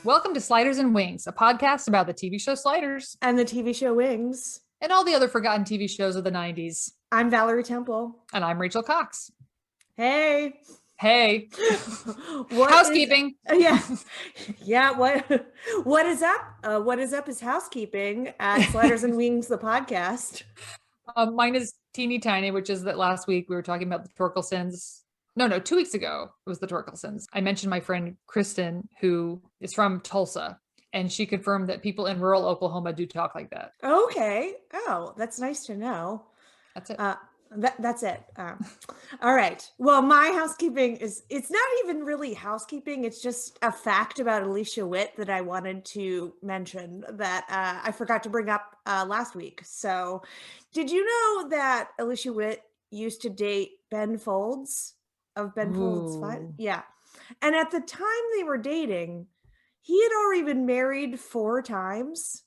Welcome to Sliders and Wings, a podcast about the TV show Sliders and the TV show Wings and all the other forgotten TV shows of the 90s. I'm Valerie Temple. And I'm Rachel Cox. Hey. Housekeeping. Yeah. What is up? What is up is housekeeping at Sliders and Wings, the podcast. Mine is teeny tiny, which is that last week we were talking about the Torkelsons. No, 2 weeks ago it was the Torkelsons. I mentioned my friend Kristen, who is from Tulsa, and she confirmed that people in rural Oklahoma do talk like that. Okay. Oh, that's nice to know. That's it. That's it. All right. Well, my housekeeping it's not even really housekeeping. It's just a fact about Alicia Witt that I wanted to mention that I forgot to bring up last week. So did you know that Alicia Witt used to date Ben Folds of Ben Folds 5? Yeah. And at the time they were dating, he had already been married 4 times.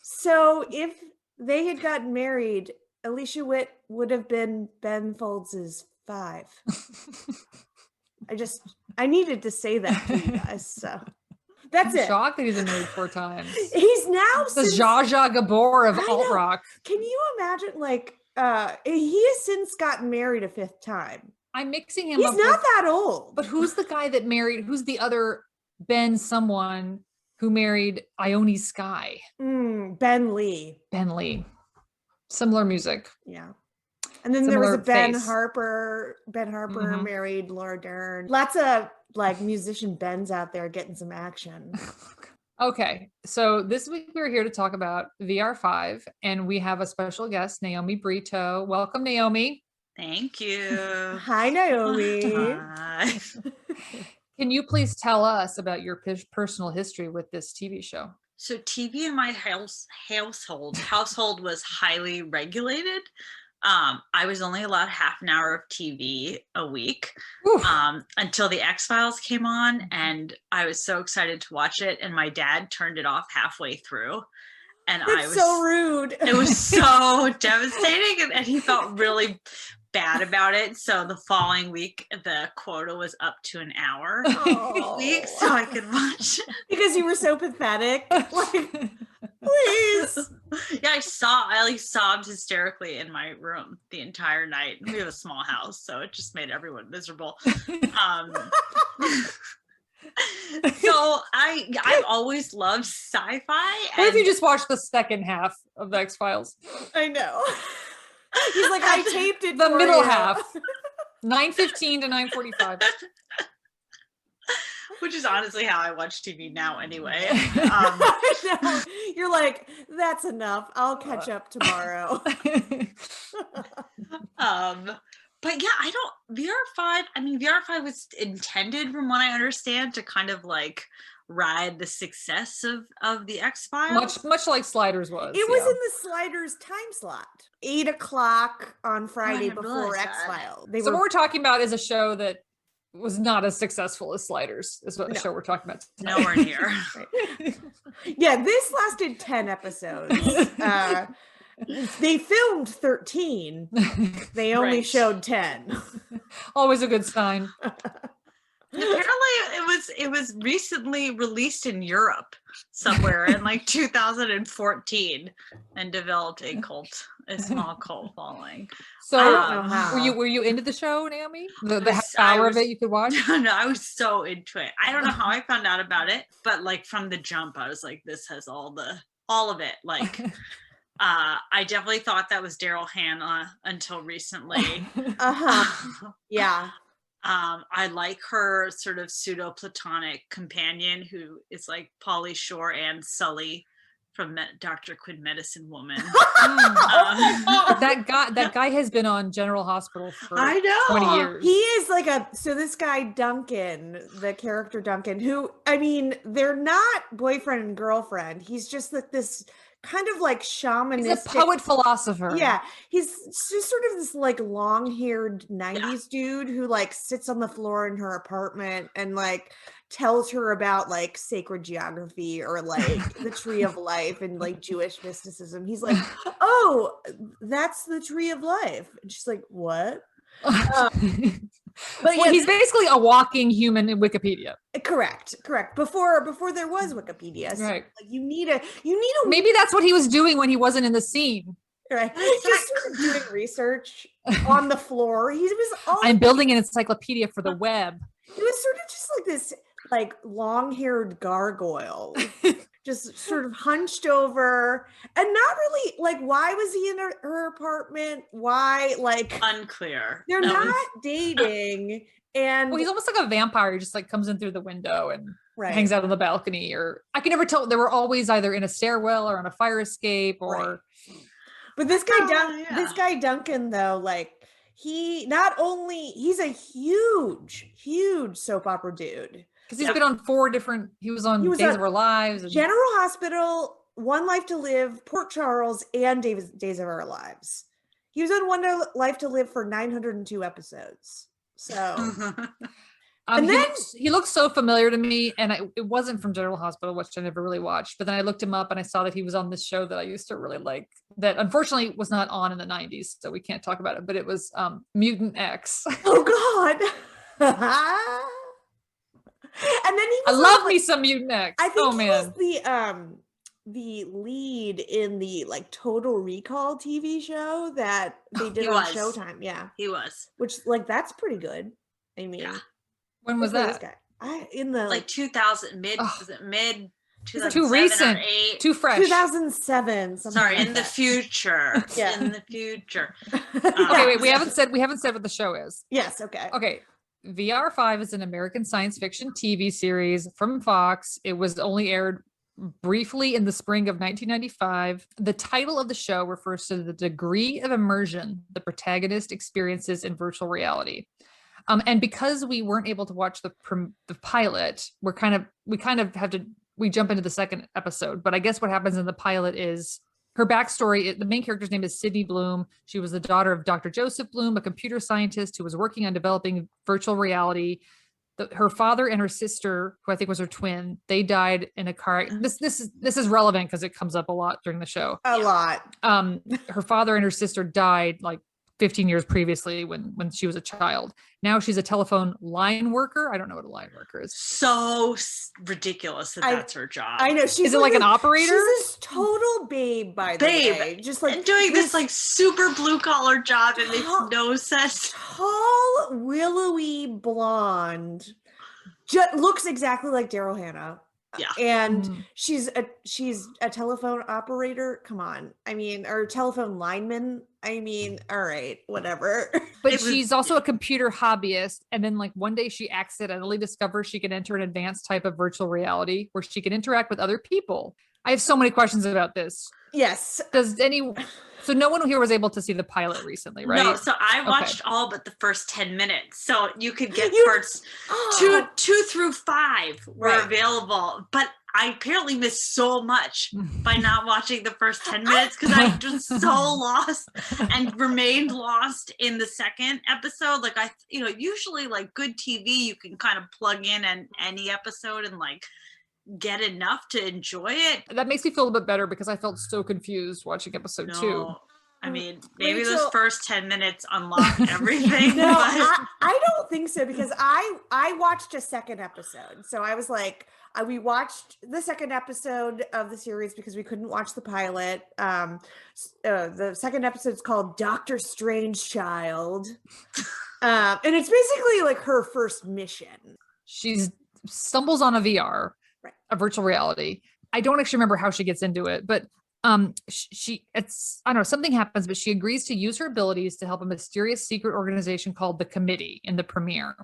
So if they had gotten married, Alicia Witt would have been Ben Folds' 5. I needed to say that to you guys. So that's it. Shocked that he's been married 4 times. He's now the Zsa Zsa Gabor of alt rock. Can you imagine? He has since gotten married a 5th time. I'm mixing him up. He's not that old. But who's the guy that married? Who's the other Ben someone who married Ione Skye? Ben Lee. Ben Lee. Similar music. Yeah. And then there was a Ben Harper. Ben Harper married Laura Dern. Lots of musician Bens out there getting some action. Okay. So this week we're here to talk about VR.5, and we have a special guest, Naomi Brito. Welcome, Naomi. Thank you. Hi, Naomi. Hi. Can you please tell us about your personal history with this TV show? So TV in my household was highly regulated. I was only allowed half an hour of TV a week until the X-Files came on, and I was so excited to watch it, and my dad turned it off halfway through. And I was so rude. It was so devastating, and he felt really bad about it. So the following week, the quota was up to an hour a week, so I could watch. Because you were so pathetic. Please. Yeah, I sobbed hysterically in my room the entire night. We have a small house, so it just made everyone miserable. So I've always loved sci-fi. What if you just watched the second half of the X-Files? I know. He's like, I taped it the for middle you. half. 9:15 to 9:45. Which is honestly how I watch TV now anyway. You're like, that's enough. I'll catch up tomorrow. But yeah, VR.5 was intended, from what I understand, to kind of ride the success of the X-Files. Much like Sliders was. It was in the Sliders time slot. 8:00 on Friday before X-Files. So what we're talking about is a show that was not as successful as Sliders, is what the show we're talking about tonight. Nowhere near. Yeah, this lasted 10 episodes. They filmed 13. They only showed 10. Always a good sign. Apparently it was recently released in Europe somewhere in 2014 and developed a small cult following. So I don't know how. Were you into the show, Naomi? The half hour of it you could watch? No, I was so into it. I don't know how I found out about it, but from the jump I was like, this has all of it. I definitely thought that was Daryl Hannah until recently. Yeah. I like her sort of pseudo-platonic companion who is like Pauly Shore and Sully from Dr. Quinn Medicine Woman. That guy has been on General Hospital for 20 years. He is this guy Duncan, the character Duncan, who, they're not boyfriend and girlfriend. He's just this kind of shamanistic. He's a poet philosopher. Yeah. He's just sort of this long-haired 90s dude who sits on the floor in her apartment and tells her about sacred geography or the tree of life and Jewish mysticism. He's like, oh, that's the tree of life. And she's like, what? But Well, he's basically a walking human in Wikipedia. correct. Before there was Wikipedia, so Right. like you need a Maybe that's what he was doing when he wasn't in the scene. right. Just sort of doing research on the floor. He was all I'm building an encyclopedia for the web. He was sort of just like this, like long-haired gargoyle, just sort of hunched over, and not really like. Why was he in her apartment? Why, like, unclear. They're not dating, and well, he's almost like a vampire. He just like comes in through the window and hangs out on the balcony, or I can never tell. They were always either in a stairwell or on a fire escape, or. Right. But this guy Duncan, though, like. He's a huge soap opera dude. Because he's been on 4 different, he was on Days of Our Lives. And General Hospital, One Life to Live, Port Charles, and Days of Our Lives. He was on One Life to Live for 902 episodes. So, and then he looks so familiar to me, and it wasn't from General Hospital, which I never really watched. But then I looked him up, and I saw that he was on this show that I used to really like. That unfortunately was not on in the 90s, so we can't talk about it. But it was Mutant X. Oh God! And then I love me some Mutant X. I think he was the lead in the like Total Recall TV show that they did on Showtime. Yeah, he was. Which like that's pretty good. I mean. Yeah. When was that? In the like 2000 was it mid 2007 too recent, 8? Too fresh. 2007. Sorry, like in the future. Yeah. In the future. Okay, wait. We haven't said what the show is. Yes. Okay. Okay. VR.5 is an American science fiction TV series from Fox. It was only aired briefly in the spring of 1995. The title of the show refers to the degree of immersion the protagonist experiences in virtual reality. And because we weren't able to watch the pilot, we jump into the second episode. But I guess what happens in the pilot is her backstory. The main character's name is Sydney Bloom. She was the daughter of Dr. Joseph Bloom, a computer scientist who was working on developing virtual reality. Her father and her sister, who I think was her twin, they died in a car. This is relevant because it comes up a lot during the show. A lot. Her father and her sister died like 15 years previously when she was a child. Now she's a telephone line worker. I don't know what a line worker is. So ridiculous that's her job. I know. Is it like an operator? She's this total babe, by the way. Just like and doing this like super blue collar job and makes no sense. Tall, willowy blonde. Looks exactly like Daryl Hannah. Yeah. And she's a telephone operator. Come on. I mean, or telephone lineman. I mean, all right, whatever. But she's also a computer hobbyist. And then like one day she accidentally discovers she can enter an advanced type of virtual reality where she can interact with other people. I have so many questions about this. Yes. So no one here was able to see the pilot recently, right? No, so I watched all but the first 10 minutes. So you could get parts 2 through 5 were available. But I apparently missed so much by not watching the first 10 minutes because I was so lost and remained lost in the second episode. Like usually like good TV, you can kind of plug in any episode and like get enough to enjoy it. That makes me feel a bit better because I felt so confused watching episode 2. I mean, maybe those first 10 minutes unlock everything. No, I don't think so because I watched a second episode. So I was like, we watched the second episode of the series because we couldn't watch the pilot. The second episode is called Doctor Strange Child. And it's basically like her first mission. She stumbles on a VR, a virtual reality. I don't actually remember how she gets into it, but I don't know, something happens, but she agrees to use her abilities to help a mysterious secret organization called the Committee in the premiere.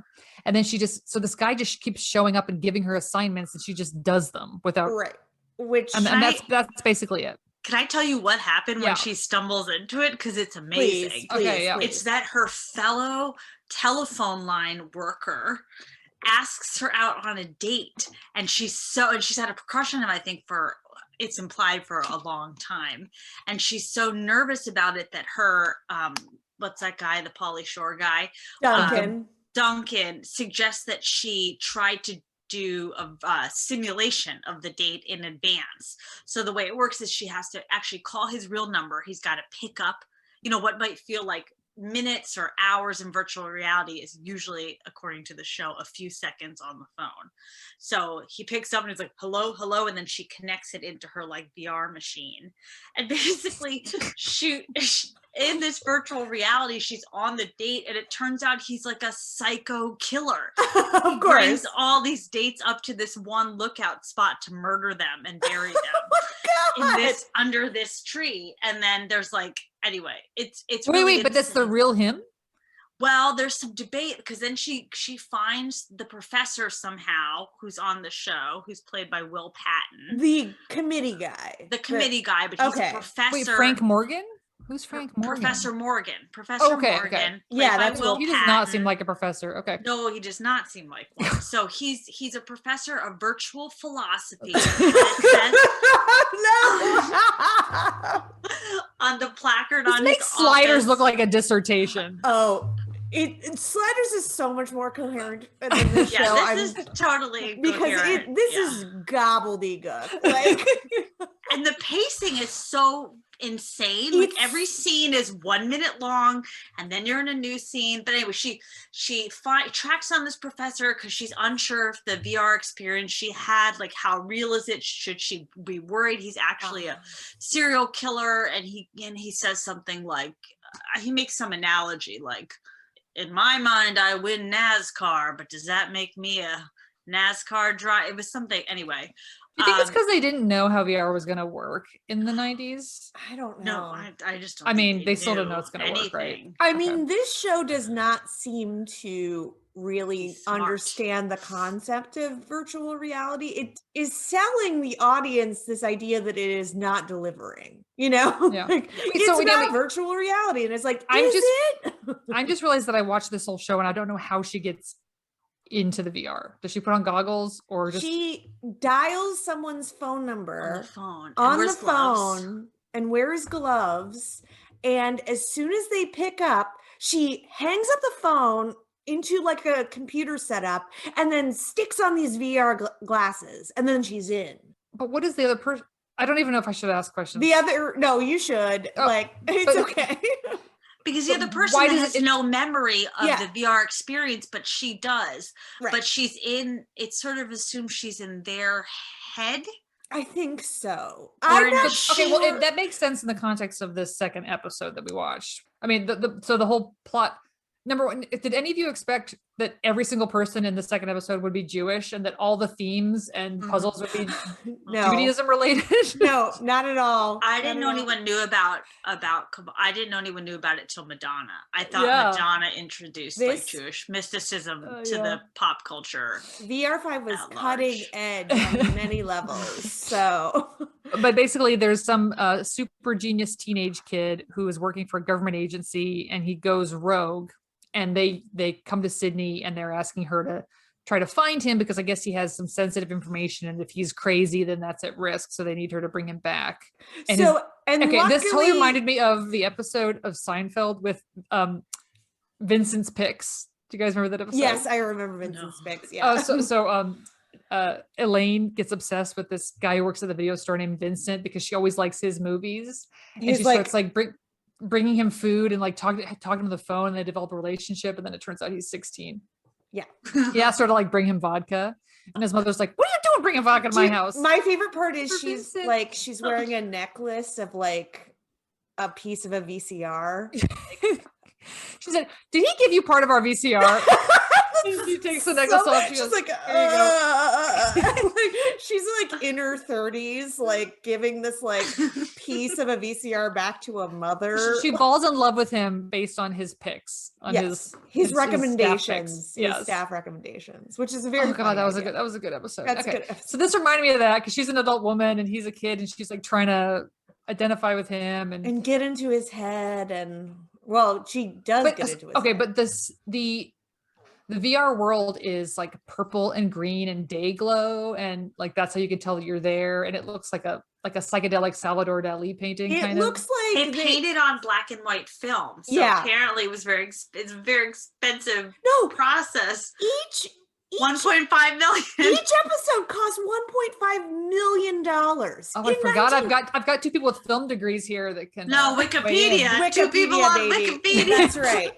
And then so this guy just keeps showing up and giving her assignments and she just does them without. Right. Which and that's basically it. Can I tell you what happened when she stumbles into it? Because it's amazing. Please. It's that her fellow telephone line worker asks her out on a date and she's had a crush on him, I think it's implied for a long time, and she's so nervous about it that her what's that guy, the Pauly Shore guy, Duncan suggests that she tried to do a simulation of the date in advance. So the way it works is she has to actually call his real number. He's got to pick up what might feel like minutes or hours in virtual reality is usually, according to the show, a few seconds on the phone. So he picks up and he's like, hello, hello. And then she connects it into her like VR machine. And basically in this virtual reality, she's on the date, and it turns out he's like a psycho killer. Of He course. brings all these dates up to this one lookout spot to murder them and bury them God. under this tree. And then there's like, anyway, it's Wait, really but that's the insane. real him? Well, there's some debate because then she finds the professor somehow who's on the show, who's played by Will Patton, The committee guy. the committee guy, but he's okay. a professor. Wait, Frank Morgan? Who's Frank Morgan? Professor Morgan. Professor Oh, okay, Morgan. okay. played Yeah, by that's Will He does not Patton. seem like a professor. Okay. No, he does not seem like one. So he's a professor of virtual philosophy. No. On the placard This on makes his Sliders office. look like a dissertation. Oh, Sliders is so much more coherent than this show. Yeah, this is totally because coherent. this Yeah. is gobbledygook. Like, And the pacing is so insane. Like every scene is 1 minute long, and then you're in a new scene. But anyway, she tracks on this professor because she's unsure if the VR experience she had, like how real is it? Should she be worried he's actually a serial killer? And he says something like, he makes some analogy like, in my mind, I win NASCAR, but does that make me a NASCAR driver? It was something anyway. You think it's because they didn't know how VR was going to work in the 90s? I don't No, know. I just don't. I think mean, they still don't know knew it's going to work, right? anything. I Okay. mean, this show does not seem to really Smart. understand the concept of virtual reality. It is selling the audience this idea that it is not delivering, you know? Yeah. Like, Wait, it's so not wait. virtual reality. And it's like, I'm is just- it? I just realized that I watched this whole show and I don't know how she gets into the VR. Does she put on goggles or just She dials someone's phone On number the phone. And on the wears gloves. phone and wears gloves. And as soon as they pick up, she hangs up the phone into like a computer setup and then sticks on these VR glasses, and then she's in. But what is the other person? I don't even know if I should ask questions. The other, no, you should. Oh, like, it's but- okay. Because the But other person why does has it- no memory of Yeah. the VR experience, but she does. Right. But she's in, it sort of assumes she's in their head. I think so. Or I'm in not a- sure. Okay, well, that makes sense in the context of this second episode that we watched. I mean, so the whole plot. Number one, did any of you expect that every single person in the second episode would be Jewish and that all the themes and puzzles would be no. Judaism related? No, not at all. I Not didn't at know all. anyone knew about I didn't know anyone knew about it till Madonna. I thought Yeah. Madonna introduced like This- Jewish mysticism to yeah. the pop culture. VR.5 was At cutting large. edge on many levels. So But basically, there's some super genius teenage kid who is working for a government agency, and he goes rogue. And they come to Sydney, and they're asking her to try to find him because I guess he has some sensitive information, and if he's crazy, then that's at risk. So they need her to bring him back. And so and okay, this totally luckily- reminded me of the episode of Seinfeld with Vincent's Picks. Do you guys remember that episode? Yes, I remember Vincent's No. Picks. Yeah. Elaine gets obsessed with this guy who works at the video store named Vincent because she always likes his movies, and He's she like- starts like bringing him food and like talking to him on the phone, and they develop a relationship, and then it turns out he's 16. Yeah. He asked her to like bring him vodka, and his mother's like, "What are you doing bringing vodka to my house?" My favorite part is For she's Vincent. like she's wearing a necklace of like a piece of a VCR. She said, "Did he give you part of our VCR?" And she takes the necklace off. She She's goes, like, "There you go." like, she's like in her 30s, like giving this like piece of a VCR back to a mother. She falls in love with him based on his picks, on Yes, his his recommendations, staff picks. his Yes. staff recommendations, which is a very Oh god, funny that was idea. a good episode. That's Okay. a good episode. So this reminded me of that because she's an adult woman and he's a kid, and she's like trying to identify with him And get into his head, and well, she does but get into his okay, head. but the VR world is like purple and green and day glow, and like that's how you can tell that you're there, and it looks like a psychedelic Salvador Dali painting. It kind looks of. They like painted on black and white film. So Yeah. apparently it was it's a very expensive no process. 1.5 million. Each episode cost $1.5 million. Oh, I forgot. I've got two people with film degrees here that can. No, Wikipedia. Two people on baby. Wikipedia. That's right.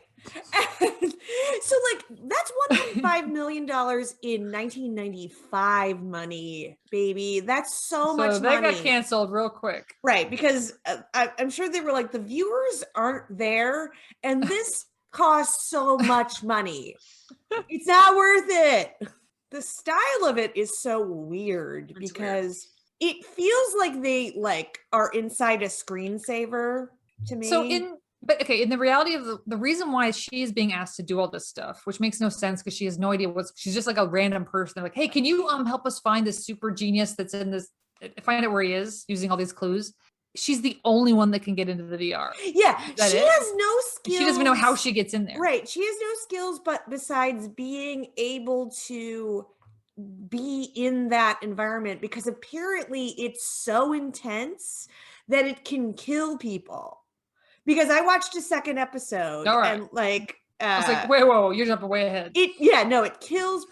So that's $1.5 million in 1995 money, baby. That's so much money. So they got canceled real quick. Right, because I'm sure they were like, the viewers aren't there, and this costs so much money. It's not worth it. The style of it is so weird because it feels like they are inside a screensaver to me. But in the reality of the reason why she is being asked to do all this stuff, which makes no sense because she has no idea she's just like a random person. They're like, hey, can you help us find this super genius that's in this, find out where he is using all these clues. She's the only one that can get into the VR. Yeah, she has no skills. She doesn't even know how she gets in there. Right, she has no skills, but besides being able to be in that environment, because apparently it's so intense that it can kill people. Because I watched a second episode and I was like, wait, whoa, you're jumping way ahead. It kills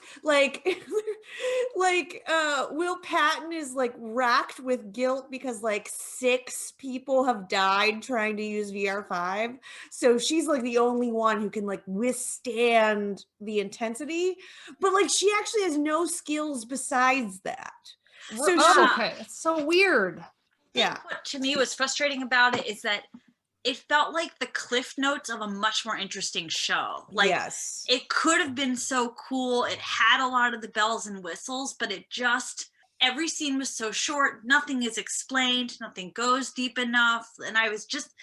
Will Patton is racked with guilt because 6 people have died trying to use VR.5. So she's the only one who can withstand the intensity, but she actually has no skills besides that. So okay, it's so weird. Yeah. What to me was frustrating about it is that it felt like the cliff notes of a much more interesting show. Yes. It could have been so cool. It had a lot of the bells and whistles, but every scene was so short. Nothing is explained. Nothing goes deep enough. And I was just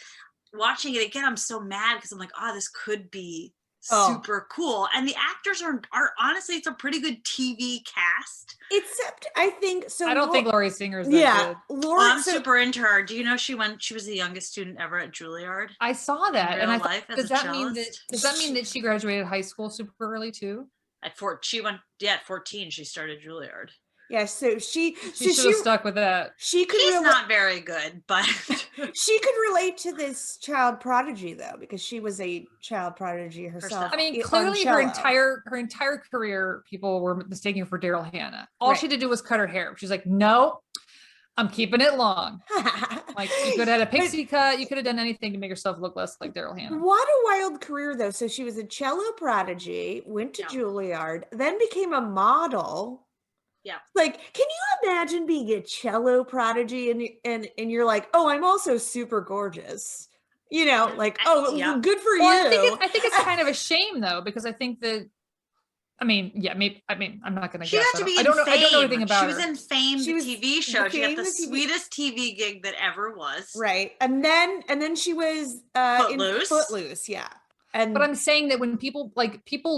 watching it again. I'm so mad because I'm like, this could be super cool. And the actors are honestly, it's a pretty good TV cast. Except I think so. I don't think Laurie Singer's that good. I'm super into her. Do you know she was the youngest student ever at Juilliard? I saw that. And does that mean that she graduated high school super early too? At 14 she started Juilliard. Yeah, so she should have stuck with that. He's not very good, but she could relate to this child prodigy though, because she was a child prodigy herself. I mean, clearly her entire career, people were mistaking her for Daryl Hannah. All she had to do was cut her hair. She's like, no, I'm keeping it long. You could have had a pixie cut. You could have done anything to make yourself look less like Daryl Hannah. What a wild career though. So she was a cello prodigy, went to Juilliard, then became a model. Yeah. Can you imagine being a cello prodigy and you're like, oh, I'm also super gorgeous. Good for you. I think it's kind of a shame though, because I think that, maybe, I'm not going to guess. I don't know anything about her. She was in Fame, the TV show. She got the sweetest TV gig that ever was. Right. And then she was Footloose. in Footloose, yeah. But I'm saying that when people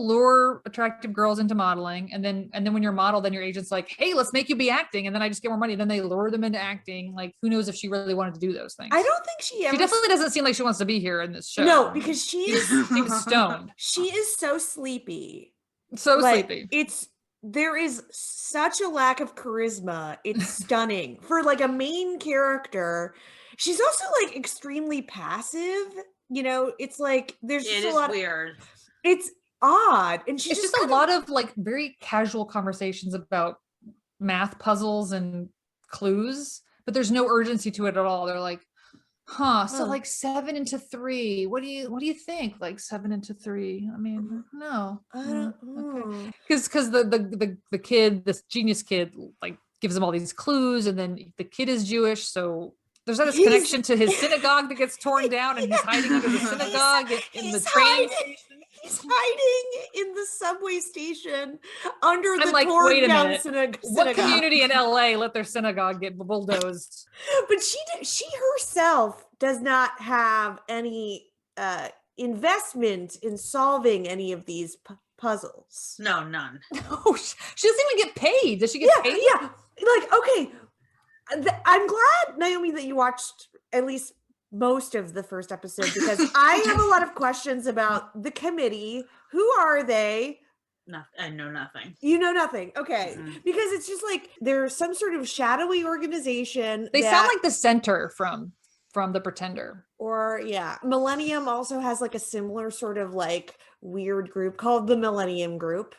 lure attractive girls into modeling, and then when you're a model, then your agent's like, hey, let's make you be acting, and then I just get more money. Then they lure them into acting. Who knows if she really wanted to do those things? I don't think she definitely doesn't seem like she wants to be here in this show. No, because she's stoned. She is so sleepy. Sleepy. There is such a lack of charisma. It's stunning for a main character. She's also extremely passive. It's there's just a lot weird. It's odd. And she's just a lot of very casual conversations about math puzzles and clues, but there's no urgency to it at all. They're like, so 7 into 3. What do you think? 7 into 3. I mean, no. I don't Because the kid, this genius kid, gives them all these clues, and then the kid is Jewish, so there's not this connection to his synagogue that gets torn down, and he's hiding under the synagogue in the train station. He's hiding in the subway station under the torn down synagogue. What community in LA let their synagogue get bulldozed? But she herself does not have any investment in solving any of these puzzles. No, none. No, she doesn't even get paid. Does she get paid? Yeah. Okay. I'm glad, Naomi, that you watched at least most of the first episode, because I have a lot of questions about the committee. Who are they? I know nothing. You know nothing. Okay. Mm-hmm. Because it's just there's some sort of shadowy organization. They sound like the Center from The Pretender. Or Millennium also has a similar sort of weird group called the Millennium Group.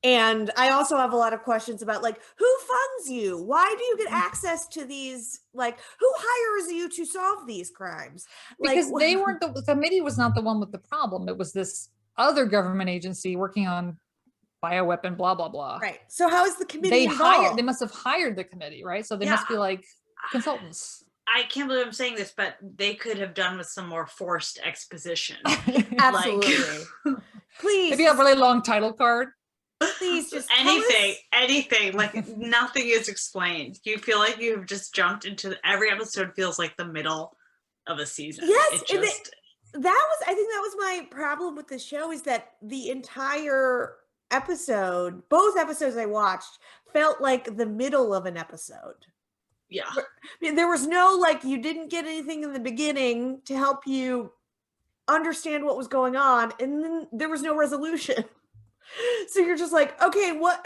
And I also have a lot of questions about like, who funds you? Why do you get access to these? Like, who hires you to solve these crimes? Like, Because they weren't, the committee was not the one with the problem. It was this other government agency working on bioweapon, blah, blah, blah. right. So how is the committee They involved? must have hired the committee, right? So they Yeah. must be like consultants. I can't believe I'm saying this, but they could have done with some more forced exposition. Absolutely. Please, Maybe a really long title card. please just tell us- anything. Like nothing is explained. You feel like you've just jumped into every episode feels like the middle of a season. Yes, It just, I think that was my problem with the show, is that the entire episode, both episodes I watched, felt like the middle of an episode. yeah. I mean, there was no, like, you didn't get anything in the beginning to help you understand what was going on, and then there was no resolution. So you're just like, okay, what?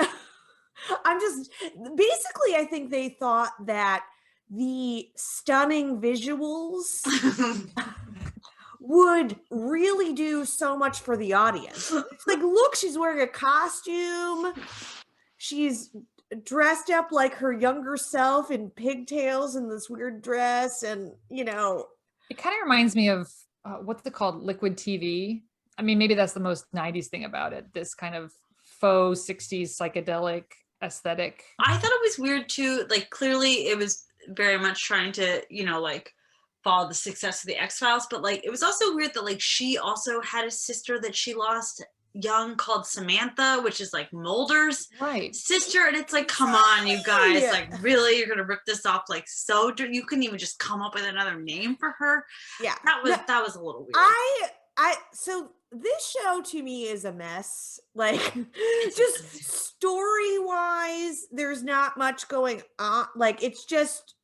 Basically, I think they thought that the stunning visuals would really do so much for the audience. It's like, look, she's wearing a costume. She's dressed up like her younger self in pigtails and this weird dress. And, you know, It kind of reminds me of what's it called? Liquid TV. I mean, maybe that's the most 90s thing about it. This kind of faux 60s psychedelic aesthetic. I thought it was weird too. Like clearly it was very much trying to, like follow the success of the X-Files, but like it was also weird that like she also had a sister that she lost young called Samantha, which is like Mulder's sister, and it's like, come on, you guys, like really, you're gonna rip this off? Like, so you couldn't even just come up with another name for her? Yeah, that was a little weird. So this show to me is a mess. Like, just story wise, there's not much going on. Like, it's just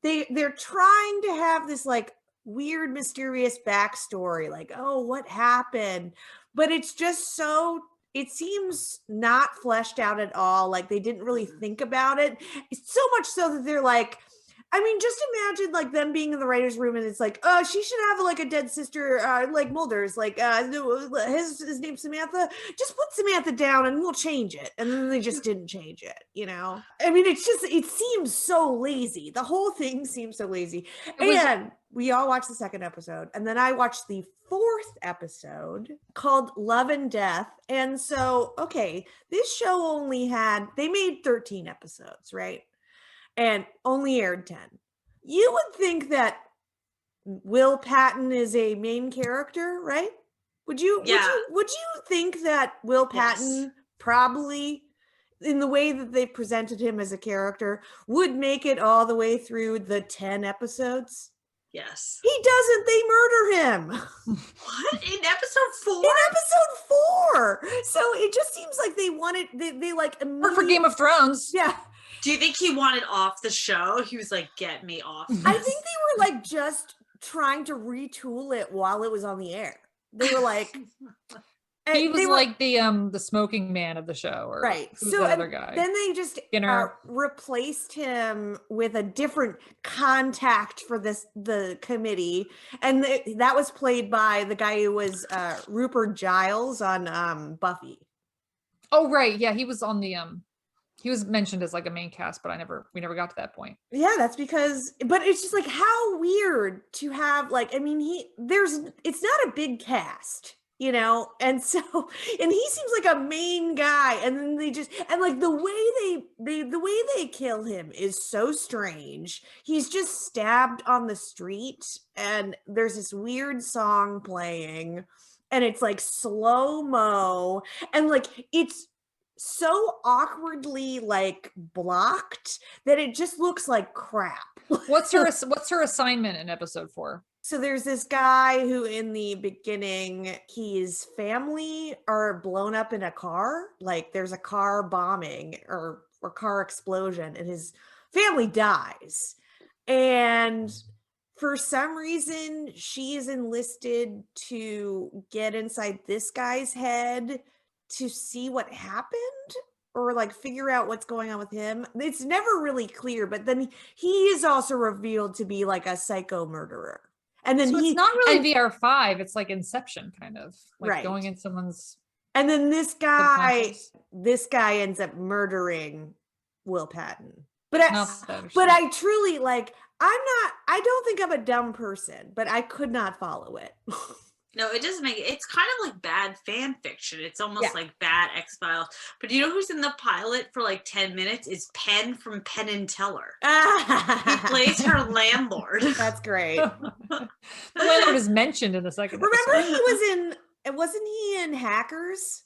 they're trying to have this like weird mysterious backstory, like, oh, what happened? But it's just so, it seems not fleshed out at all. Like they didn't really think about it. It's so much so that they're like, I mean, just imagine like them being in the writer's room and it's like, oh, she should have like a dead sister, like Mulder's, like his name's Samantha. Just put Samantha down and we'll change it. And then they just didn't change it, you know? I mean, it seems so lazy. The whole thing seems so lazy. And we all watched the second episode. And then I watched the fourth episode called Love and Death. And so, okay, this show they made 13 episodes, right? And only aired 10. You would think that Will Patton is a main character, right? Would you think that Will Patton probably, in the way that they presented him as a character, would make it all the way through the 10 episodes? Yes. He doesn't. They murder him. What? In episode 4? In episode 4. So it just seems like they wanted, they like Or for Game of Thrones. Yeah. Do you think he wanted off the show? He was like, get me off this. I think they were like just trying to retool it while it was on the air. They were like, he was like the smoking man of the show, or right. Who's So the other guy? Then they just replaced him with a different contact for the committee, and that was played by the guy who was Rupert Giles on Buffy. Oh right, yeah, he was on the he was mentioned as like a main cast, but we never got to that point. Yeah, that's because, but it's just like, how weird to have like, I mean, it's not a big cast, you know, and so, and he seems like a main guy, and then like the way they kill him is so strange. He's just stabbed on the street, and there's this weird song playing, and it's like slow-mo, and like it's so awkwardly like blocked that it just looks like crap. What's her assignment in episode 4? So there's this guy who in the beginning, his family are blown up in a car. Like there's a car bombing or car explosion, and his family dies. And for some reason, she is enlisted to get inside this guy's head to see what happened, or like figure out what's going on with him. It's never really clear, but then he is also revealed to be like a psycho murderer. And then it's not really VR5, it's like Inception kind of, like going in someone's And then this guy Subconscious. ends up murdering Will Patton. Not that But I truly like, I don't think I'm a dumb person, but I could not follow it. No, it doesn't make it. It's kind of like bad fan fiction. It's almost Yeah. like bad X-Files. But you know who's in the pilot for like 10 minutes? Is Penn from Penn and Teller. He plays her landlord. That's great. The landlord is mentioned in the second Remember wasn't he in Hackers?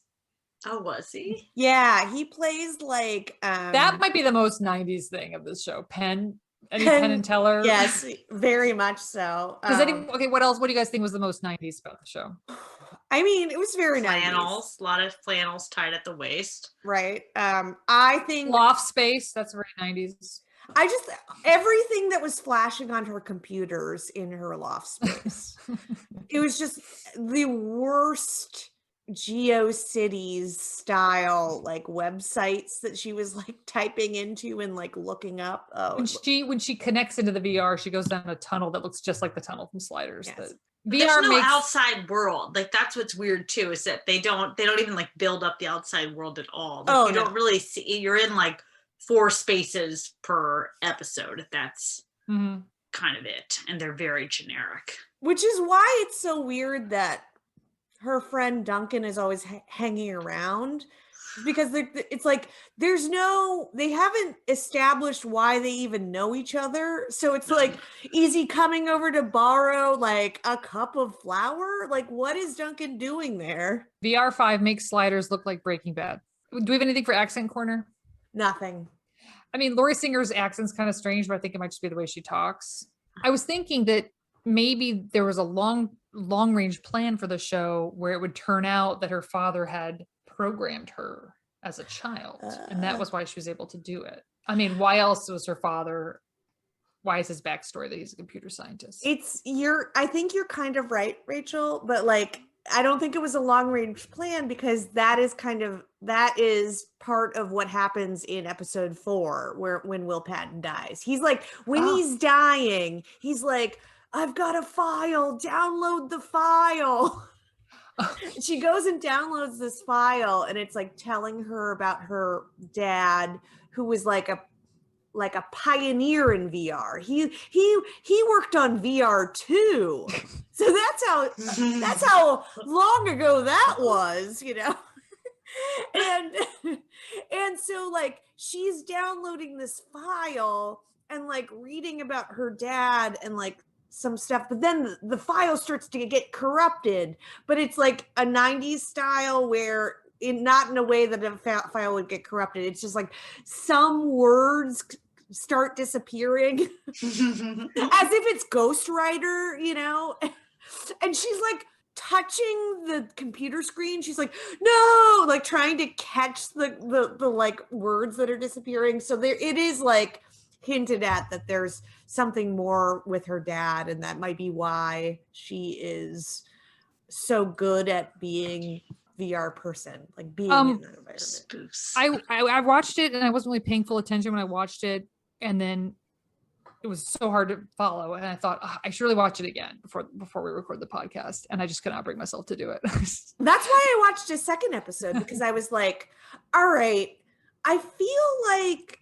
Oh, was he? Yeah, he plays like that might be the most 90s thing of this show. Penn and Teller. Yes, very much so. Okay, what else? What do you guys think was the most 90s about the show? I mean, it was very flannels, 90s. A lot of flannels tied at the waist. Right. I think Loft space, that's very 90s. Everything that was flashing on her computers in her loft space. It was just the worst GeoCities style like websites that she was like typing into and like looking up. When she connects into the VR, she goes down a tunnel that looks just like the tunnel from Sliders. Yes. There's no outside world. Like that's what's weird too, is that they don't even like build up the outside world at all. Like, you don't really see. You're in like 4 spaces per episode. That's kind of it, and they're very generic. Which is why it's so weird that her friend Duncan is always hanging around, because it's like they haven't established why they even know each other. So it's like, is he coming over to borrow like a cup of flour? Like, what is Duncan doing there? VR.5 makes Sliders look like Breaking Bad. Do we have anything for accent corner? Nothing. I mean, Lori Singer's accent's kind of strange, but I think it might just be the way she talks. I was thinking that maybe there was a long range plan for the show where it would turn out that her father had programmed her as a child, and that was why she was able to do it. I mean, why else was her father? Why is his backstory that he's a computer scientist? I think you're kind of right, Rachel, but like, I don't think it was a long range plan, because that is part of what happens in episode 4, when Will Patton dies. He's like, when he's dying, he's like, I've got a file, download the file. She goes and downloads this file, and it's like telling her about her dad, who was like a pioneer in VR. He worked on VR too. So that's how long ago that was, you know. And so like she's downloading this file and like reading about her dad and like some stuff, but then the file starts to get corrupted, but it's like a 90s style where not in a way that a file would get corrupted. It's just like some words start disappearing as if it's Ghostwriter, you know. And she's like touching the computer screen. She's like, no, like trying to catch the like words that are disappearing. So it is like hinted at that there's something more with her dad, and that might be why she is so good at being VR person, like being in that environment. I watched it and I wasn't really paying full attention when I watched it, and then it was so hard to follow, and I thought I should really watch it again before we record the podcast, and I just could not bring myself to do it. That's why I watched a second episode, because I was like, all right, I feel like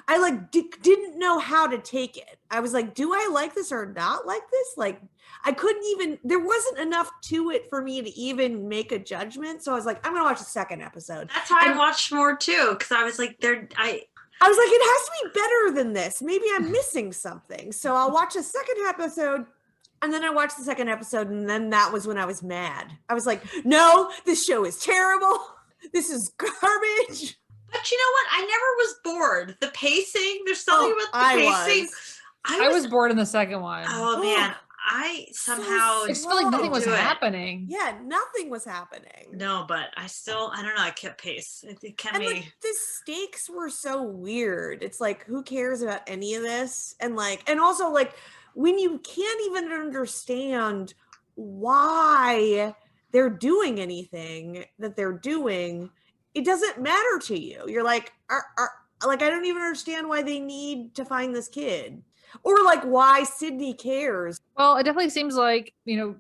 I like didn't know how to take it. I was like, do I like this or not like this? Like, I couldn't even, there wasn't enough to it for me to even make a judgment. So I was like, I'm gonna watch the second episode. That's why I watched more too, because I was like, I was like, it has to be better than this. Maybe I'm missing something. So I'll watch a second episode, and then I watched the second episode, and then that was when I was mad. I was like, no, this show is terrible. This is garbage. But you know what? I never was bored. The pacing, there's something about the pacing. I was bored in the second one. Oh man, I somehow I just feel like nothing was happening. Yeah, nothing was happening. No, but I don't know. I kept pace. It kept me. Like, the stakes were so weird. It's like, who cares about any of this? And like, and also like, when you can't even understand why they're doing anything that they're doing, it doesn't matter to you. You're like, like, I don't even understand why they need to find this kid, or like why Sydney cares. Well, it definitely seems like, you know,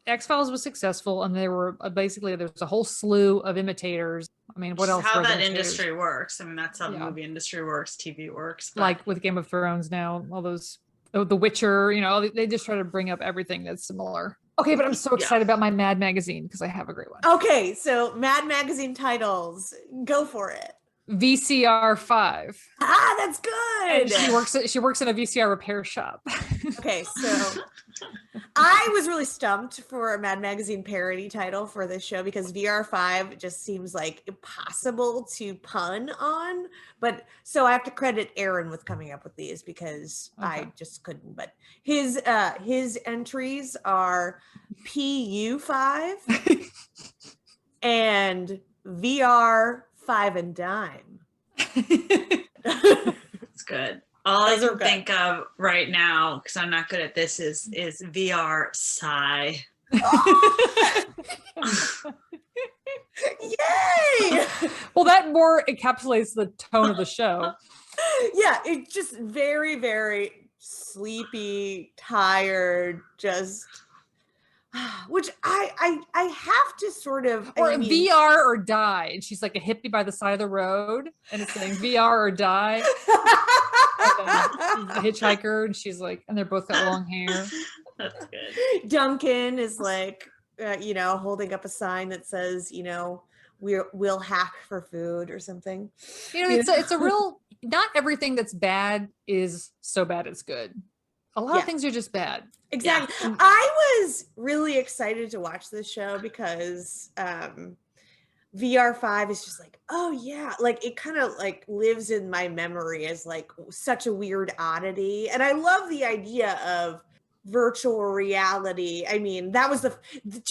X-Files was successful, and there were there's a whole slew of imitators. I mean, what else? How were that imitators? industry works. I mean, that's how the Yeah. movie industry works, TV works. But Like with Game of Thrones now, all those, The Witcher, they just try to bring up everything that's similar. Okay, but I'm so excited about my Mad magazine because I have a great one. Okay, so Mad magazine titles, go for it. VCR5. Ah, that's good. And she works in a VCR repair shop. Okay, so I was really stumped for a Mad Magazine parody title for this show because VR5 just seems like impossible to pun on. But so I have to credit Aaron with coming up with these because I just couldn't. But his entries are PU5 and VR5 and dime. It's good. All I can good. think of right now, because I'm not good at this, is VR sigh. Yay! Well, that more encapsulates the tone of the show. Yeah, it's just very, very sleepy, tired, just which I have to sort of VR or die. And she's like a hippie by the side of the road and it's saying VR or die. And then she's a hitchhiker and she's like, and they're both got long hair. That's good. Duncan is like holding up a sign that says, we'll hack for food or something. It's a real, not everything that's bad is so bad it's good. A lot of things are just bad. Exactly. Yeah. I was really excited to watch this show because VR5 is just like, oh yeah, like it kind of like lives in my memory as like such a weird oddity. And I love the idea of virtual reality. I mean, that was to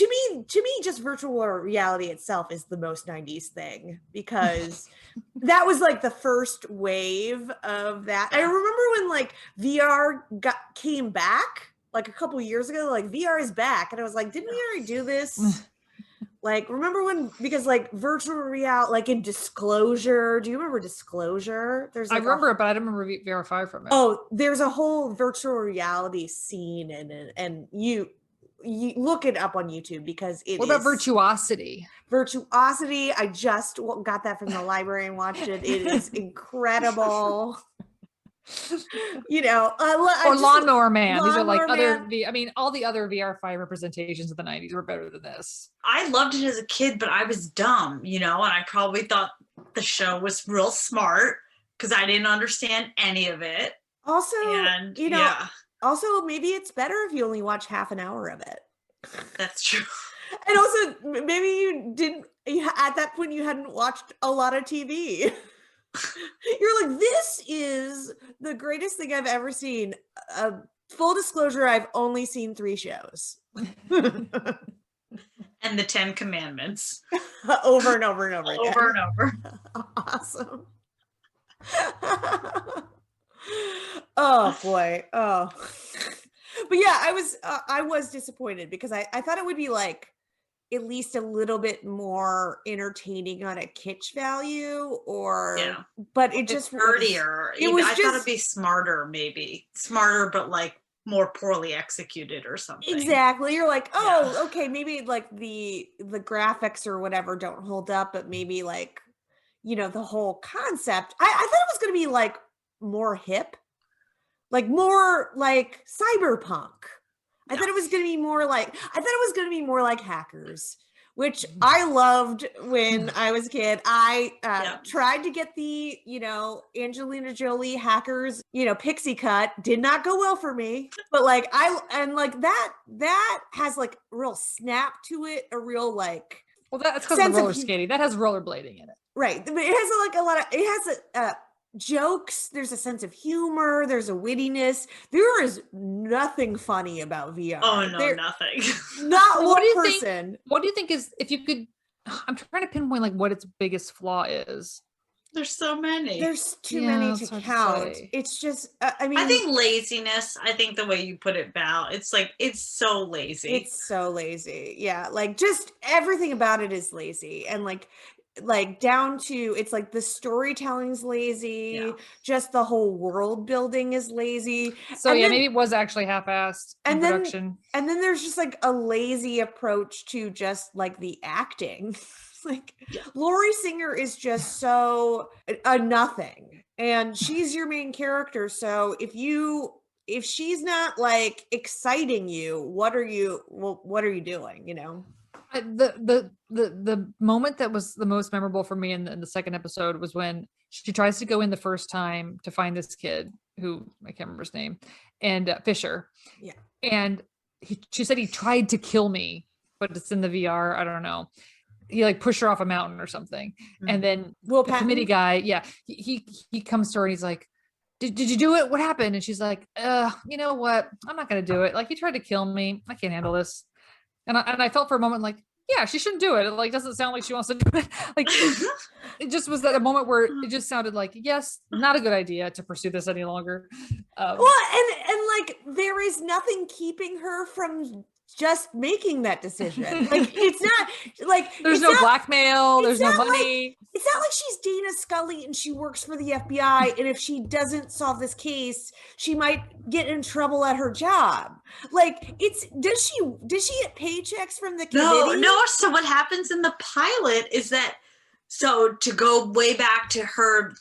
me just virtual reality itself is the most 90s thing because that was like the first wave of that. I remember when like VR came back like a couple years ago, like VR is back. And I was like, didn't we already do this? Like, remember when, because like virtual reality, like in Disclosure, do you remember Disclosure? I remember it, but I don't remember VR5 from it. Oh, there's a whole virtual reality scene in it, and you look it up on YouTube because it What about Virtuosity? Virtuosity, I just got that from the library and watched it. It is incredible. Or Lawnmower Man. These are like all the other VR5 representations of the 90s were better than this. I loved it as a kid, but I was dumb, and I probably thought the show was real smart because I didn't understand any of it. Also, also maybe it's better if you only watch half an hour of it. That's true. And also maybe at that point you hadn't watched a lot of TV. You're like, this is the greatest thing I've ever seen. Full disclosure, I've only seen 3 shows. And the 10 Commandments. Over and over and over again. Over and over. Awesome. Oh boy. Oh. But yeah, I was disappointed because I thought it would be like at least a little bit more entertaining on a kitsch value but it just nerdier. I thought it'd be smarter, but like more poorly executed or something. Exactly. You're like, okay, maybe like the graphics or whatever don't hold up, but maybe like, the whole concept. I thought it was going to be like more hip, like more like cyberpunk. I thought it was going to be more like Hackers, which I loved when I was a kid. I tried to get the, Angelina Jolie Hackers, pixie cut. Did not go well for me. But like that has like real snap to it, a real like. Well, that's because of roller skating. That has rollerblading in it. Right. But it has like a lot of, it has jokes, there's a sense of humor, there's a wittiness. There is nothing funny about VR. Oh no, nothing. Not one person. What do you think is, if you could, I'm trying to pinpoint like what its biggest flaw is. There's so many. There's too many to count. It's just, I think laziness. I think the way you put it, Val, it's like, it's so lazy. It's so lazy. Yeah. Like just everything about it is lazy. And like, like down to, it's like the storytelling's lazy, just the whole world building is lazy. So and yeah, then, maybe it was actually half-assed in production. And then there's just like a lazy approach to just like the acting. Like Lori Singer is just so a nothing, and she's your main character. So if she's not like exciting you, what are you doing? You know? The moment that was the most memorable for me in the second episode was when she tries to go in the first time to find this kid who I can't remember his name, and Fisher. Yeah. And she said he tried to kill me, but it's in the VR. I don't know. He like pushed her off a mountain or something. Mm-hmm. And then Will the Patton? Committee guy, he comes to her and he's like, did you do it? What happened? And she's like, you know what? I'm not going to do it. Like, he tried to kill me. I can't handle this. And I felt for a moment like, yeah, she shouldn't do it. It like doesn't sound like she wants to do it. Like it just was that a moment where it just sounded like, yes, not a good idea to pursue this any longer. Well, and like there is nothing keeping her from just making that decision. Like it's not like there's no blackmail, there's no money. Like, it's not like she's Dana Scully and she works for the FBI, and if she doesn't solve this case, she might get in trouble at her job. Like does she get paychecks from the committee? No. So what happens in the pilot is that, so to go way back to her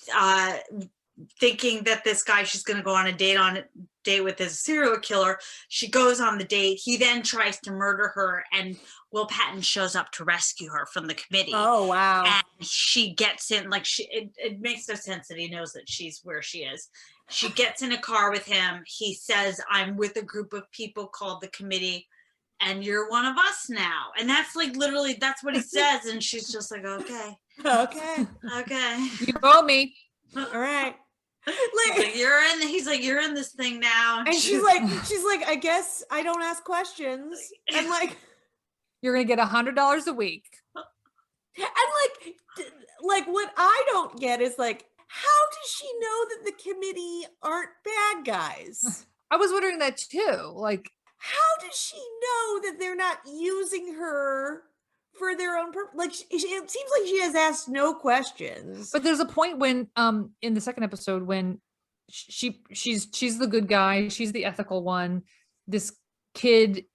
thinking that this guy she's going to go on a date with is a serial killer, she goes on the date. He then tries to murder her, and Will Patton shows up to rescue her from the committee. Oh wow! And she gets in, like it makes no sense that he knows that she's where she is. She gets in a car with him. He says, "I'm with a group of people called the committee, and you're one of us now." And that's like literally that's what he says, and she's just like, "Okay, okay, you owe me." All right. Like he's like, you're in this thing now. And she's like, I guess I don't ask questions. And like, you're going to get $100 a week. And like what I don't get is like, how does she know that the committee aren't bad guys? I was wondering that too. Like, how does she know that they're not using her for their own purpose? Like it seems like she has asked no questions. But there's a point when in the second episode when she's the good guy, she's the ethical one. This kid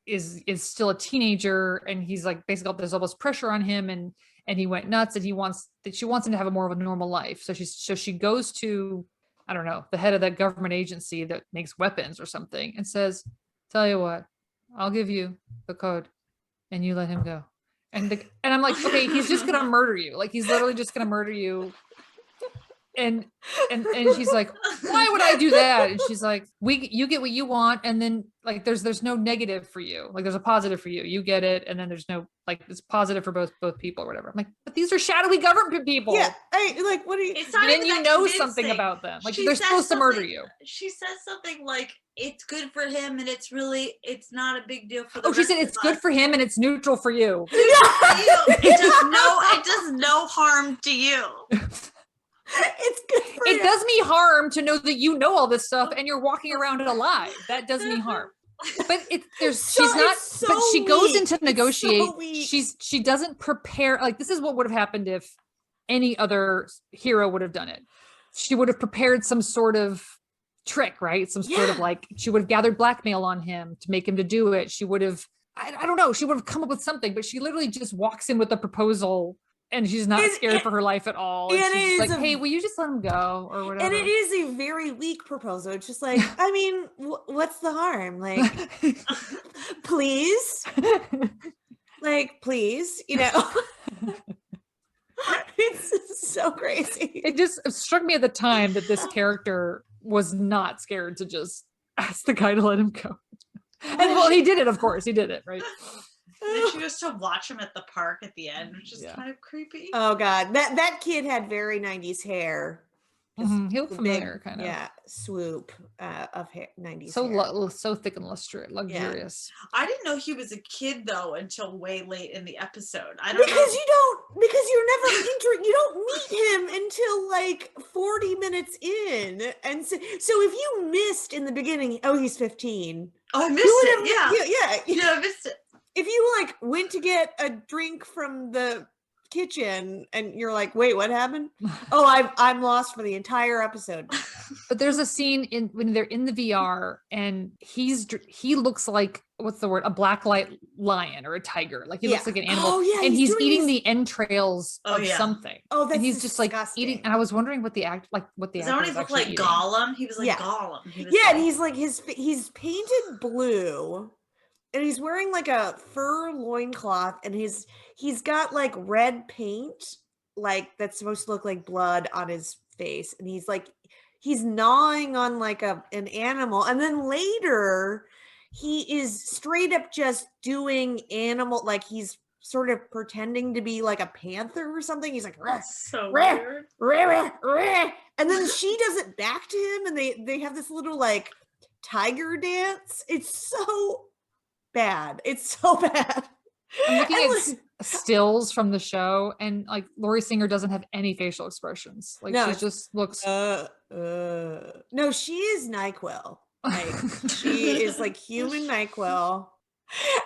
is still a teenager, and he's like basically there's almost pressure on him, and he went nuts, and she wants him to have a more of a normal life. So she goes to, I don't know, the head of that government agency that makes weapons or something, and says, "Tell you what, I'll give you the code and you let him go." And I'm like, okay, he's just gonna murder you. Like he's literally just gonna murder you. And she's like, why would I do that? And she's like, you get what you want, and then like there's no negative for you. Like there's a positive for you. You get it, and then there's no like it's positive for both people or whatever. I'm like, but these are shadowy government people. Yeah, like what are you? Then you know something about them. Like they're supposed to murder you. She says something like, it's good for him, and it's not a big deal for. She said it's good for him and it's neutral for you. It does no harm to you. It's good for it does me harm to know that you know all this stuff and you're walking around alive. That does me harm. But she goes in to negotiate. She doesn't prepare. Like this is what would have happened if any other hero would have done it. She would have prepared some sort of trick, right? Some sort of like, she would have gathered blackmail on him to make him to do it. She would have, I don't know, she would have come up with something, but she literally just walks in with a proposal, and she's not scared for her life at all. And she's like, hey, will you just let him go or whatever? And it is a very weak proposal. It's just like, I mean, what's the harm? Like, please? Like, please, you know? It's so crazy. It just struck me at the time that this character was not scared to just ask the guy to let him go. And well, he did it, of course. He did it, right? And then she goes to watch him at the park at the end, which is kind of creepy. Oh God, that kid had very 90s hair. He looked familiar, kind of. Yeah, swoop of hair, 90s hair. So thick and luxurious. Yeah. I didn't know he was a kid though until way late in the episode. Because you're never you don't meet him until like 40 minutes in, and so if you missed in the beginning, he's 15. Oh, I missed it. Yeah, I missed it. If you like went to get a drink from the kitchen and you're like, wait, what happened? Oh, I'm lost for the entire episode. But there's a scene when they're in the VR and he looks like, what's the word? A black lion or a tiger. Like he looks like an animal. Oh, yeah, and he's eating the entrails of something. Oh, that's and he's just like disgusting. eating. And I was wondering what the actor When he was looked like eating. Gollum. He was like Gollum. And he's like he's painted blue. And he's wearing like a fur loincloth, and he's got like red paint, like that's supposed to look like blood on his face. And he's gnawing on like an animal. And then later he is straight up just doing animal, like he's sort of pretending to be like a panther or something. He's like, that's so weird. And then she does it back to him, and they have this little like tiger dance. It's so bad. It's so bad. I'm looking at stills from the show, and like Laurie Singer doesn't have any facial expressions. Like she just looks. No, she is NyQuil. Like she is like human NyQuil,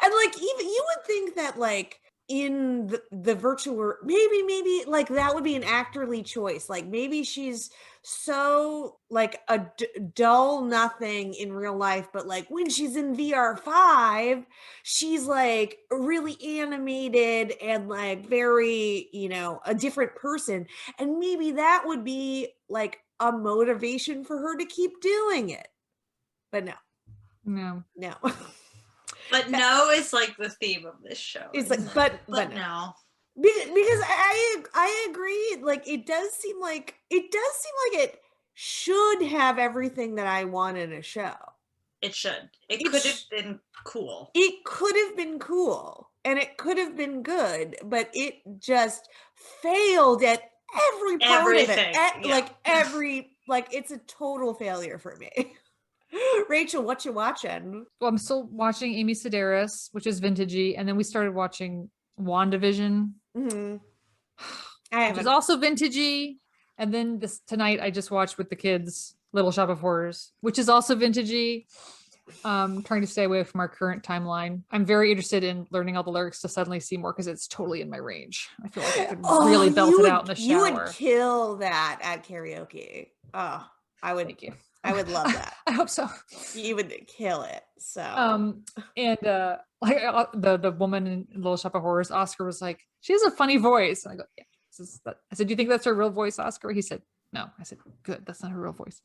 and like even you would think that like in the virtual maybe like that would be an actorly choice. Like maybe she's so like a dull nothing in real life, but like when she's in VR.5 she's like really animated and like very, a different person, and maybe that would be like a motivation for her to keep doing it. But no. But no is like the theme of this show. It's like but no. Because I agree. Like it does seem like it should have everything that I want in a show. It should. It could have been cool. It could have been cool, and it could have been good, but it just failed at every part of it. Like it's a total failure for me. Rachel, what you watching? Well, I'm still watching Amy Sedaris, which is vintagey, and then we started watching WandaVision, Mm-hmm. which is also vintagey. And then tonight I just watched with the kids Little Shop of Horrors, which is also vintagey. Trying to stay away from our current timeline. I'm very interested in learning all the lyrics to Suddenly See More because it's totally in my range. I feel like I could really belt it out in the shower. You would kill that at karaoke. Oh, I would. Thank you. I would love that. I hope so. You would kill it. So and like the woman in Little Shop of Horrors, Oscar was like, she has a funny voice. And I go, yeah. I said, do you think that's her real voice, Oscar? He said, no. I said, good, that's not her real voice.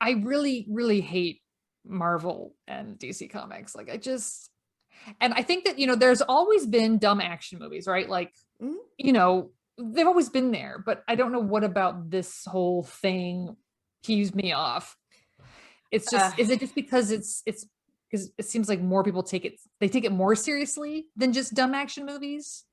I really, really hate Marvel and DC Comics. Like and I think that, there's always been dumb action movies, right? Like, they've always been there, but I don't know what about this whole thing peeves me off. It's just, is it just because it's because it seems like more people take it more seriously than just dumb action movies?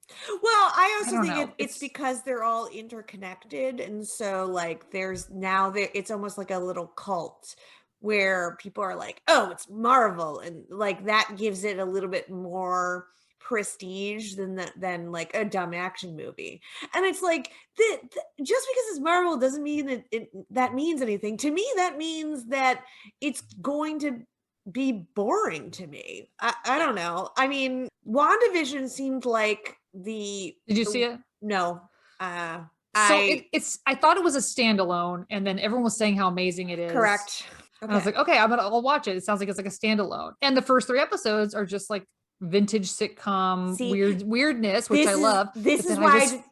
Well, I also think it's because they're all interconnected. And so like it's almost like a little cult where people are like, oh, it's Marvel. And like that gives it a little bit more prestige than like a dumb action movie. And it's like just because it's Marvel doesn't mean that means anything. To me, that means that it's going to be boring to me. I don't know. I mean, WandaVision seemed like did you see it? No. I thought it was a standalone, and then everyone was saying how amazing it is. Correct. Okay. And I was like, okay, I'll watch it. It sounds like it's like a standalone. And the first 3 episodes are just like vintage sitcom weirdness, which I love. This is why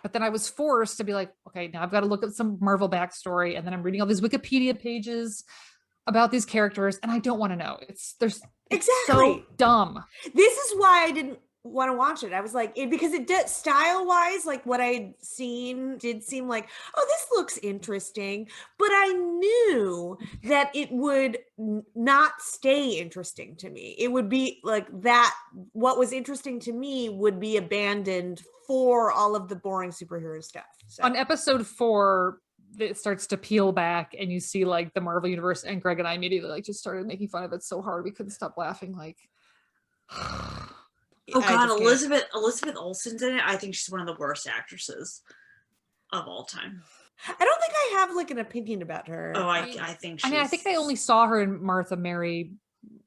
But then I was forced to be like, okay, now I've got to look at some Marvel backstory, and then I'm reading all these Wikipedia pages about these characters, and I don't want to know. It's so dumb. This is why I didn't want to watch it. I was like, because it did style wise, like what I'd seen did seem like, oh, this looks interesting, but I knew that it would not stay interesting to me. It would be like that. What was interesting to me would be abandoned for all of the boring superhero stuff. So. On episode 4, it starts to peel back, and you see like the Marvel universe, and Greg and I immediately like just started making fun of it so hard we couldn't stop laughing. Like, oh God, Elizabeth Olsen's in it. I think she's one of the worst actresses of all time. I don't think I have like an opinion about her. Oh, I think she's... I mean, I think I only saw her in Martha Mary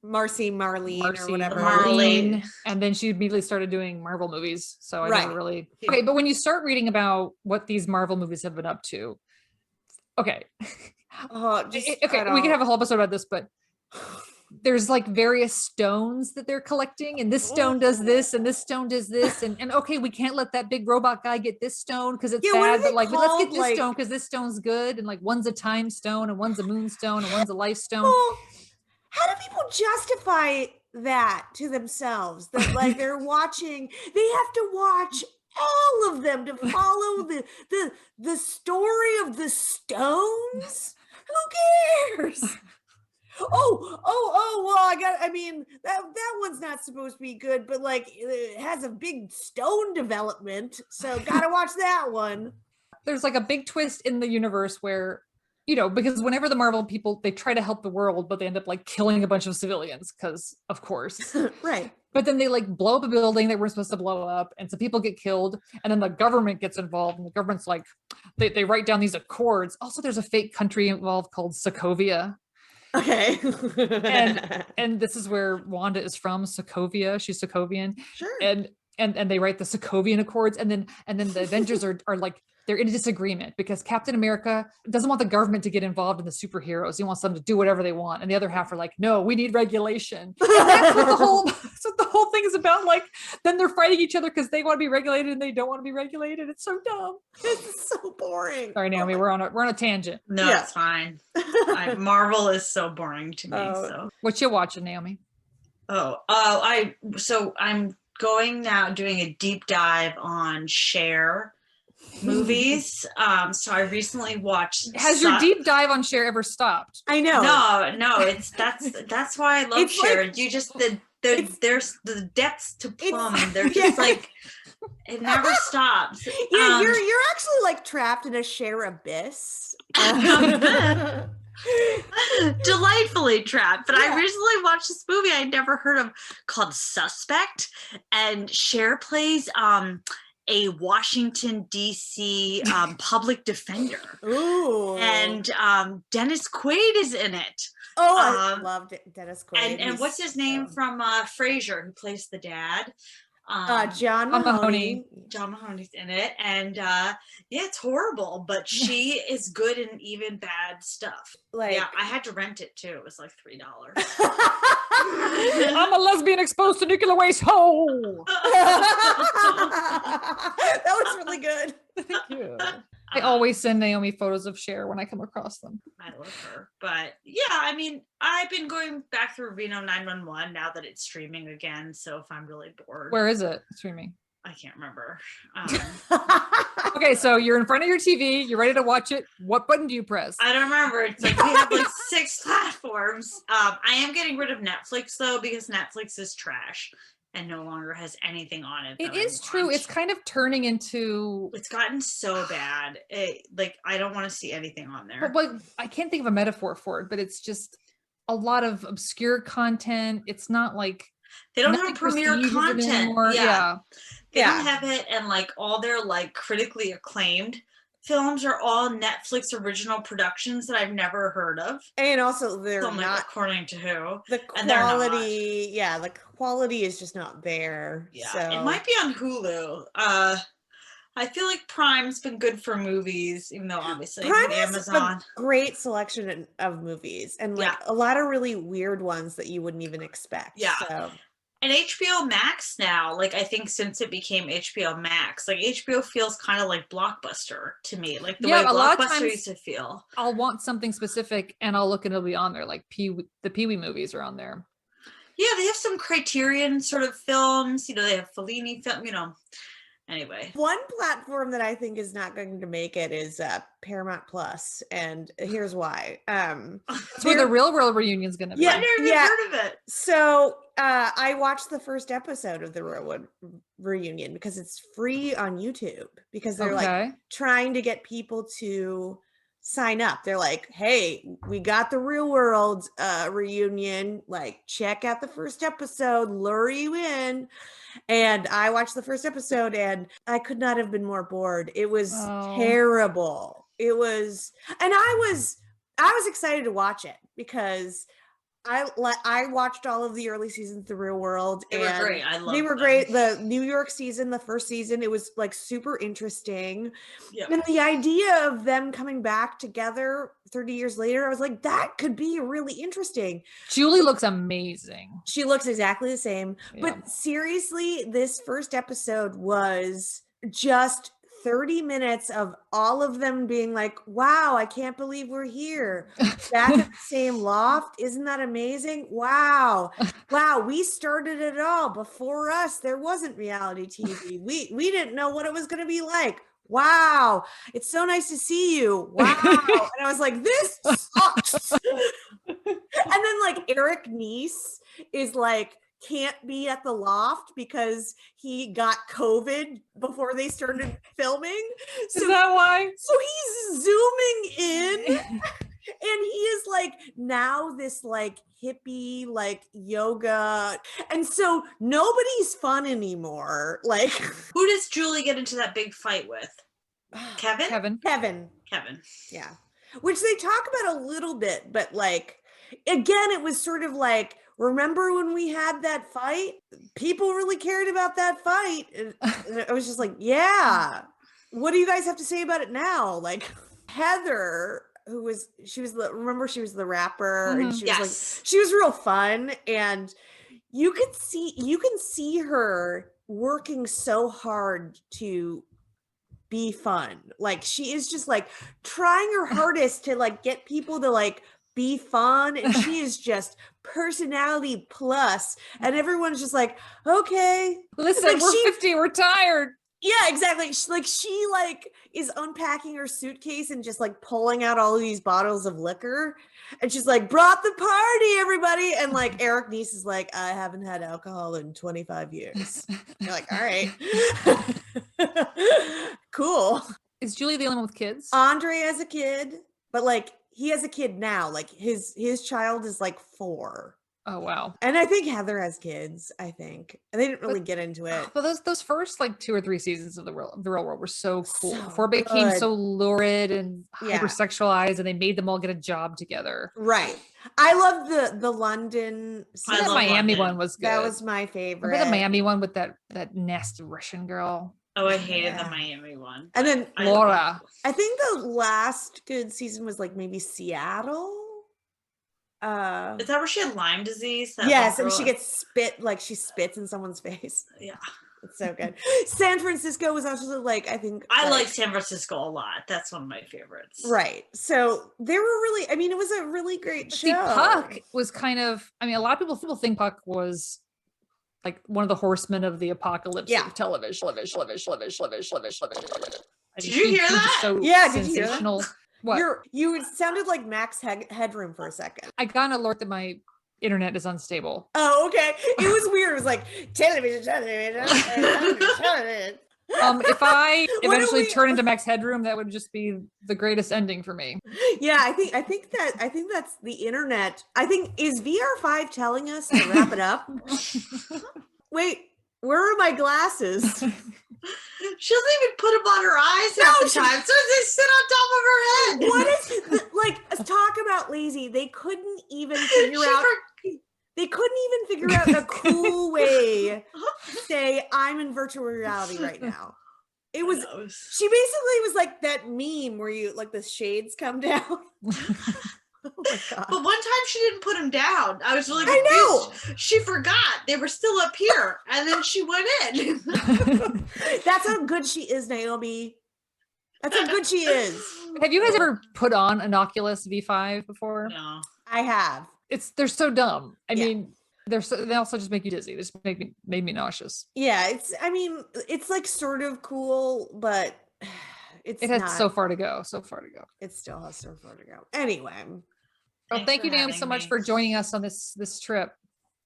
Marlene or whatever. Marlene. And then she immediately started doing Marvel movies. So I never really. Okay, but when you start reading about what these Marvel movies have been up to, okay. We can have a whole episode about this, but there's like various stones that they're collecting, and this stone does this, and this stone does this, and okay, we can't let that big robot guy get this stone because it's bad, but like let's get this stone because this stone's good, and like one's a time stone, and one's a moon stone, and one's a life stone. Well, how do people justify that to themselves? That like they're watching, they have to watch all of them to follow the story of the stones? Who cares? Well, I mean, that one's not supposed to be good, but like it has a big stone development, so gotta watch that one. There's like a big twist in the universe where, you know, because whenever the Marvel people, they try to help the world, but they end up like killing a bunch of civilians because of course. Right. But then they like blow up a building they weren't supposed to blow up, and some people get killed, and then the government gets involved, and the government's like, they write down these accords. Also, there's a fake country involved called Sokovia. Okay. and this is where Wanda is from, Sokovia. She's Sokovian. Sure. And they write the Sokovian Accords, and then the Avengers are like, they're in a disagreement because Captain America doesn't want the government to get involved in the superheroes. He wants them to do whatever they want. And the other half are like, no, we need regulation. And that's what the whole thing is about. Like, then they're fighting each other because they want to be regulated and they don't want to be regulated. It's so dumb. It's so boring. Sorry, Naomi, we're on a tangent. No, it's fine. Marvel is so boring to me. So what you watching, Naomi? I'm going now doing a deep dive on Cher movies. So I recently watched. Has your deep dive on Cher ever stopped? I know. No, that's why I love It's Cher. like- You just there's the depths to plumb. They're just like it never stops. Yeah, you're actually like trapped in a Cher abyss. Delightfully trapped. But I recently watched this movie I'd never heard of called Suspect, and Cher plays a Washington D.C. Public defender. Ooh. And Dennis Quaid is in it. Oh, I loved it. Dennis Quaid. And what's his name from Frasier, who plays the dad? John Mahoney. John Mahoney's in it, and it's horrible, but she is good in even bad stuff. Like, I had to rent it too. It was like $3. I'm a lesbian exposed to nuclear waste. Ho! That was really good. Thank you. I always send Naomi photos of Cher when I come across them. I love her. But yeah, I mean, I've been going back through Reno 911 now that it's streaming again. So if I'm really bored. Where is it streaming? I can't remember. Okay, so you're in front of your TV. You're ready to watch it. What button do you press? I don't remember. It's like we have like 6 platforms. I am getting rid of Netflix though, because Netflix is trash and no longer has anything on it. It is true. It's kind of turning into. It's gotten so bad. Like I don't want to see anything on there. But like, I can't think of a metaphor for it, but it's just a lot of obscure content. It's not like they don't have premiere content. Yeah. They don't have it, and like all their like critically acclaimed films are all Netflix original productions that I've never heard of. And also they're not not according to who. The quality, the quality is just not there. Yeah, so. It might be on Hulu. I feel like Prime's been good for movies, even though obviously Prime Amazon has a great selection of movies, and like a lot of really weird ones that you wouldn't even expect. Yeah. So. And HBO Max now, like I think since it became HBO Max, like HBO feels kind of like Blockbuster to me, like the way Blockbuster used to feel. I'll want something specific and I'll look and it'll be on there, like the Pee-wee movies are on there. Yeah, they have some Criterion sort of films, they have Fellini film, Anyway, one platform that I think is not going to make it is Paramount Plus, and here's why. That's where the Real World Reunion is going to be. Yeah, I never even heard of it. So I watched the first episode of the Real World Reunion because it's free on YouTube, because they're like trying to get people to sign up. They're like, hey, we got the Real World reunion, like check out the first episode, lure you in. And I watched the first episode and I could not have been more bored. It was terrible. It was, and I was excited to watch it because I watched all of the early seasons of The Real World. They were great. I love They were them. great. The New York season, the first season, it was like super interesting. Yep. And the idea of them coming back together 30 years later, I was like, that could be really interesting. Julie looks amazing. She looks exactly the same. Yeah. But seriously, this first episode was just 30 minutes of all of them being like, wow, I can't believe we're here. Back at the same loft. Isn't that amazing? Wow. Wow. We started it all. Before us, there wasn't reality TV. We didn't know what it was going to be like. Wow. It's so nice to see you. Wow. And I was like, this sucks. And then like Eric Nies is like, can't be at the loft because he got COVID before they started filming. Is that why? So he's zooming in and he is like now this like hippie, like yoga. And so nobody's fun anymore. Like Who does Julie get into that big fight with? Kevin? Kevin. Yeah. Which they talk about a little bit, but like, again, it was sort of like, remember when we had that fight? People really cared about that fight. And I was just like, yeah. What do you guys have to say about it now? Like Heather, she was the rapper and she was like, she was real fun. And you can see her working so hard to be fun. Like she is just like trying her hardest to like get people to like be fun, and she is just personality plus, and everyone's just like, okay, listen, like we're 50, we're tired. Yeah, exactly. She is unpacking her suitcase and just like pulling out all of these bottles of liquor, and she's like, brought the party, everybody. And like Eric Nies is like, I haven't had alcohol in 25 years. You're like, all right. Cool. Is Julie the only one with kids? Andre has a kid, but like he has a kid now. Like his child is like 4. Oh wow. And I think Heather has kids, I think. And they didn't really get into it. But those first like 2 or 3 seasons of the real world were so cool. So before it became good. so lurid and hypersexualized, and they made them all get a job together. Right. I love the London. The Miami one was good. That was my favorite. Remember the Miami one with that nasty Russian girl? Oh, I hated the Miami one. And then Laura. I think the last good season was like maybe Seattle. Is that where she had Lyme disease? Yes, and she gets spit, like she spits in someone's face. Yeah. It's so good. San Francisco was also like, I think I like San Francisco a lot. That's one of my favorites. Right. So they were really, I mean, it was a really great show. See, Puck was kind of, I mean, a lot of people think Puck was like one of the horsemen of the apocalypse of television. Did you hear that? So did you hear that? What? You sounded like Max Headroom for a second. I got an alert that my internet is unstable. Oh, okay. It was weird. It was like television. If I eventually turn into Max Headroom, that would just be the greatest ending for me. Yeah, I think that's the internet. I think is VR.5 telling us to wrap it up? Wait, where are my glasses? She doesn't even put them on her eyes half the time. So they sit on top of her head. What is like? Talk about lazy. They couldn't even figure out. They couldn't even figure out a cool way to say I'm in virtual reality right now. It was. She basically was like that meme where you like the shades come down. Oh my God. But one time she didn't put them down. I was really confused. I know. She forgot. They were still up here. And then she went in. That's how good she is, Naomi. That's how good she is. Have you guys ever put on an Oculus V5 before? No. I have. They're so dumb. I mean, they also just make you dizzy. They just made me nauseous. Yeah, it's like sort of cool, but it has so far to go. It still has so far to go. Anyway. Well, thank you, Naomi, so much for joining us on this trip.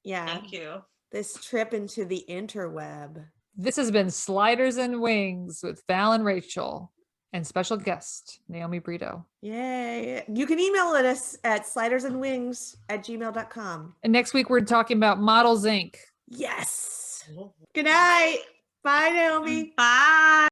Yeah. Thank you. This trip into the interweb. This has been Sliders and Wings with Val and Rachel and special guest Naomi Brito. Yay. You can email us at slidersandwings@gmail.com. And next week we're talking about Models Inc. Yes. Good night. Bye, Naomi. Bye.